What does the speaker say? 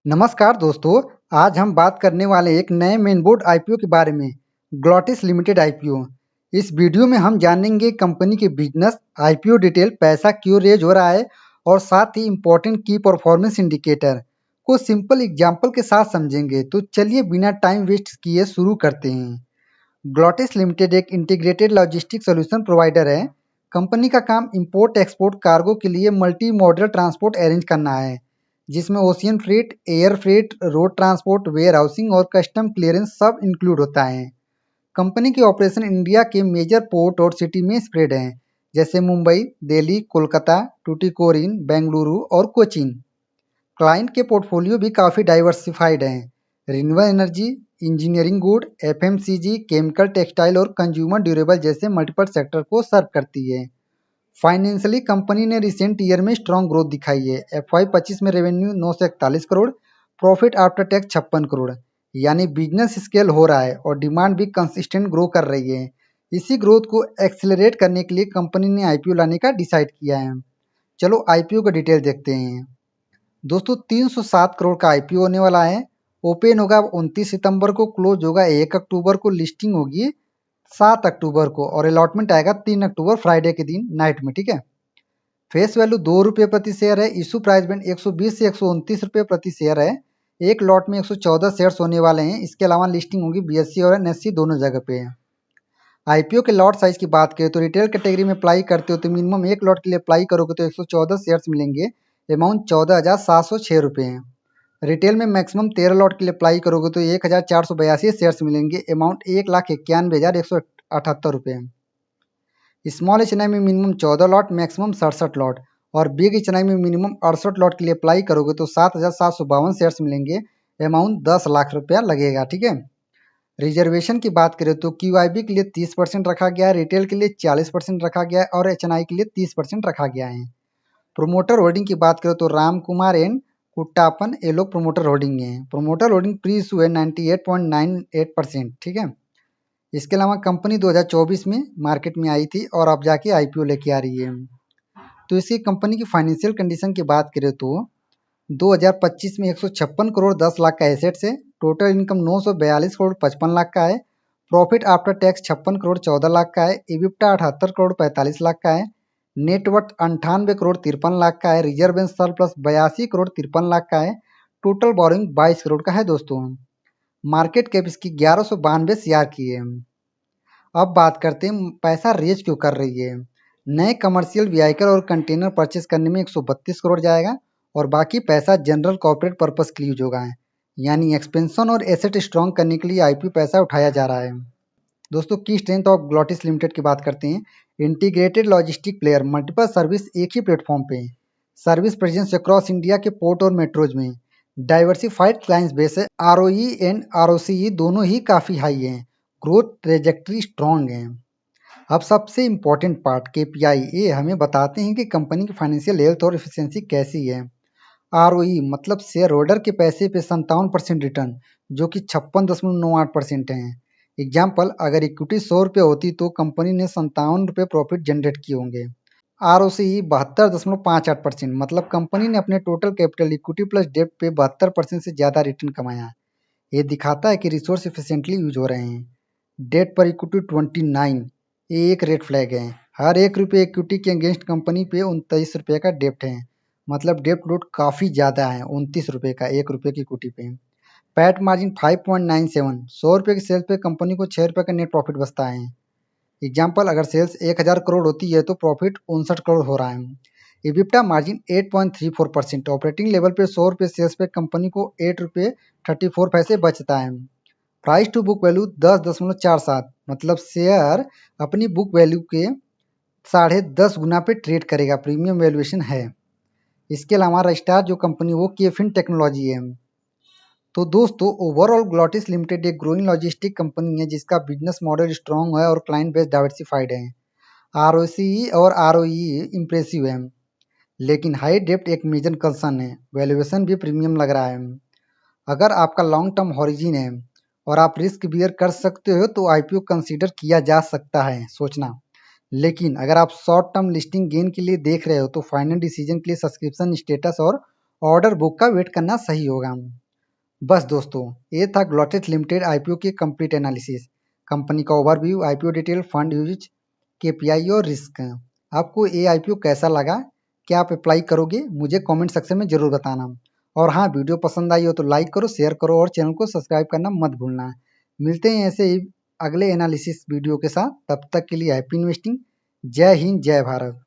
नमस्कार दोस्तों। आज हम बात करने वाले एक नए मेन बोर्ड आईपीओ के बारे में, ग्लोटिस लिमिटेड आईपीओ। इस वीडियो में हम जानेंगे कंपनी के बिजनेस, आईपीओ डिटेल, पैसा क्यों रेज हो रहा है और साथ ही इम्पोर्टेंट की परफॉर्मेंस इंडिकेटर को सिंपल एग्जांपल के साथ समझेंगे। तो चलिए बिना टाइम वेस्ट किए शुरू करते हैं। ग्लोटिस लिमिटेड एक इंटीग्रेटेड लॉजिस्टिक सॉल्यूशन प्रोवाइडर है। कंपनी का काम इंपोर्ट एक्सपोर्ट कार्गो के लिए मल्टी मॉडल ट्रांसपोर्ट अरेंज करना है, जिसमें ocean freight, air freight, road transport, warehousing और कस्टम क्लियरेंस सब इंक्लूड होता है। कंपनी के ऑपरेशन इंडिया के मेजर पोर्ट और सिटी में स्प्रेड हैं, जैसे मुंबई, दिल्ली, कोलकाता, टुटिकोरिन, बेंगलुरु और कोचीन। क्लाइंट के पोर्टफोलियो भी काफ़ी डाइवर्सिफाइड हैं। Renewable energy, engineering good, FMCG, chemical, textile और कंज्यूमर ड्यूरेबल जैसे मल्टीपल सेक्टर को सर्व करती है। फाइनेंशियली कंपनी ने रिसेंट ईयर में स्ट्रॉन्ग ग्रोथ दिखाई है। FY 25 में revenue 941 crore, profit after tax 56 crore. यानी बिजनेस स्केल हो रहा है और डिमांड भी कंसिस्टेंट ग्रो कर रही है। इसी ग्रोथ को एक्सेलरेट करने के लिए कंपनी ने आईपीओ लाने का डिसाइड किया है। चलो आईपीओ का डिटेल देखते हैं। दोस्तों 307 करोड़ का आईपीओ होने वाला है। ओपन होगा 29 सितंबर को, क्लोज होगा 1 अक्टूबर को, लिस्टिंग होगी 7 अक्टूबर को और अलॉटमेंट आएगा 3 अक्टूबर फ्राइडे के दिन नाइट में। ठीक है। फेस वैल्यू 2 रुपये प्रति शेयर है। इशू प्राइस बैंड 120 से 129 रुपये प्रति शेयर है। एक लॉट में 114 शेयर्स होने वाले हैं। इसके अलावा लिस्टिंग होगी बीएससी और एनएससी दोनों जगह पे है। आईपीओ के लॉट साइज की बात करें तो रिटेल कैटेगरी में अप्लाई करते हो तो मिनिमम एक लॉट के लिए अप्लाई करोगे तो 114 शेयर्स मिलेंगे। अमाउंट 14,706 रुपये है। रिटेल में मैक्सिमम 13 लॉट के लिए अप्लाई करोगे तो 1,482 शेयर्स मिलेंगे। अमाउंट 1,91,178 रुपये है। स्मॉल एचएनआई में मिनिमम 14 लॉट, मैक्सिमम 67 लॉट और बिग एचएनआई में मिनिमम 68 लॉट के लिए अप्लाई करोगे तो 7,752 शेयर्स मिलेंगे। अमाउंट 10 लाख रुपया लगेगा। ठीक है। रिजर्वेशन की बात करें तो क्यूआईबी के लिए 30% रखा गया है, रिटेल के लिए 40% रखा गया है और एचएनआई के लिए 30% रखा गया है। प्रोमोटर होल्डिंग की बात करें तो राम कुमार एन कुट्टापन ये लोग प्रोमोटर होल्डिंग है। प्रोमोटर होल्डिंग प्री इशू है 98.98%। ठीक है। इसके अलावा कंपनी 2024 में मार्केट में आई थी और अब जाके आईपीओ लेके आ रही है। तो इसकी कंपनी की फाइनेंशियल कंडीशन की बात करें तो 2025 में 156 करोड़ 10 लाख का एसेट्स है। टोटल इनकम 942 करोड़ 55 लाख का है। Profit after tax 56 crore 14 lakh का है। इबिप्टा 78 करोड़ 45 लाख का है। नेटवर्थ 98 करोड़ 53 लाख का है। Reserve and surplus 82 crore 53 lakh का है। टोटल बोरिंग 22 करोड़ का है। दोस्तों मार्केट कैप इसकी 1192 सीआर की है। अब बात करते हैं पैसा रेज क्यों कर रही है। नए कमर्शियल व्हीकल और कंटेनर परचेस करने में 132 करोड़ जाएगा और बाकी पैसा जनरल कॉर्पोरेट पर्पस के लिए यूज होगा है। यानी एक्सपेंशन और एसेट स्ट्रॉन्ग करने के लिए आईपीओ पैसा उठाया जा रहा है। दोस्तों की स्ट्रेंथ ऑफ ग्लोटिस लिमिटेड की बात करते हैं। Integrated logistic player, multiple service एक ही प्लेटफॉर्म पे, सर्विस प्रेजेंस अक्रॉस इंडिया के पोर्ट और मेट्रोज में, डाइवर्सिफाइड क्लाइंट्स बेस है। आरओई एंड आरओसीई दोनों ही काफ़ी हाई हैं। ग्रोथ ट्रेजेक्ट्री स्ट्रॉन्ग है। अब सबसे इम्पोर्टेंट पार्ट केपीआई, ये हमें बताते हैं कि कंपनी की फाइनेंशियल हेल्थ और एफिशिएंसी कैसी है। आरओई मतलब शेयर होल्डर के पैसे पे 57% रिटर्न, जो कि 56.98% है। एग्जाम्पल, अगर इक्विटी 100 रुपये होती तो कंपनी ने 57 रुपये प्रॉफिट जनरेट किए होंगे। आर ओ सी 72.58%, मतलब कंपनी ने अपने total capital equity plus debt पे 72% से ज़्यादा रिटर्न कमाया। ये दिखाता है कि रिसोर्स इफिशिएंटली यूज हो रहे हैं। डेट पर इक्विटी 29, ये एक रेड फ्लैग है। हर 1 रुपये इक्विटी के अगेंस्ट कंपनी पे 29 रुपये का डेप्ट है, मतलब डेप्ट लोड काफ़ी ज़्यादा है। 29 रुपये का 1 रुपये की इक्विटी पे। पैट मार्जिन 5.97, 100 रुपये की सेल्स पे कंपनी को 6 रुपये का नेट प्रॉफिट बचता है। एग्जाम्पल, अगर सेल्स 1000 करोड़ होती है तो प्रॉफिट 59 करोड़ हो रहा है। इबिप्टा मार्जिन 8.34%, ऑपरेटिंग लेवल पे 100 रुपये सेल्स पे कंपनी को 8 रुपये 34 पैसे बचता है। प्राइस टू बुक वैल्यू 10.47, मतलब शेयर अपनी बुक वैल्यू के 10.5 गुना पे ट्रेड करेगा, प्रीमियम वैल्यूएशन है। इसके अलावा रजिस्ट्रार जो कंपनी वो केफिन टेक्नोलॉजी है। तो दोस्तों ओवरऑल ग्लोटिस लिमिटेड एक ग्रोइंग लॉजिस्टिक कंपनी है जिसका बिजनेस मॉडल स्ट्रॉन्ग है और क्लाइंट बेस डाइवर्सिफाइड है। आरओसी और आरओई इम्प्रेसिव है, लेकिन हाई डेप्ट एक मेजर कंसर्न है। वैल्यूएशन भी प्रीमियम लग रहा है। अगर आपका लॉन्ग टर्म हॉरिजिन है और आप रिस्क बियर कर सकते हो तो आईपीओ कंसीडर किया जा सकता है, सोचना। लेकिन अगर आप शॉर्ट टर्म लिस्टिंग गेन के लिए देख रहे हो तो फाइनल डिसीजन के लिए सब्सक्रिप्शन स्टेटस और ऑर्डर बुक का वेट करना सही होगा। बस दोस्तों, ये था ग्लोटेस लिमिटेड आईपीओ की कंप्लीट एनालिसिस, कंपनी का overview, IPO detail, fund use, KPI और रिस्क। आपको ये आईपीओ कैसा लगा? क्या आप अप्लाई करोगे? मुझे कमेंट सेक्शन में जरूर बताना। और हाँ, वीडियो पसंद आई हो तो लाइक करो, शेयर करो और चैनल को सब्सक्राइब करना मत भूलना। मिलते हैं ऐसे ही अगले एनालिसिस वीडियो के साथ। तब तक के लिए हैप्पी इन्वेस्टिंग। जय हिंद, जय भारत।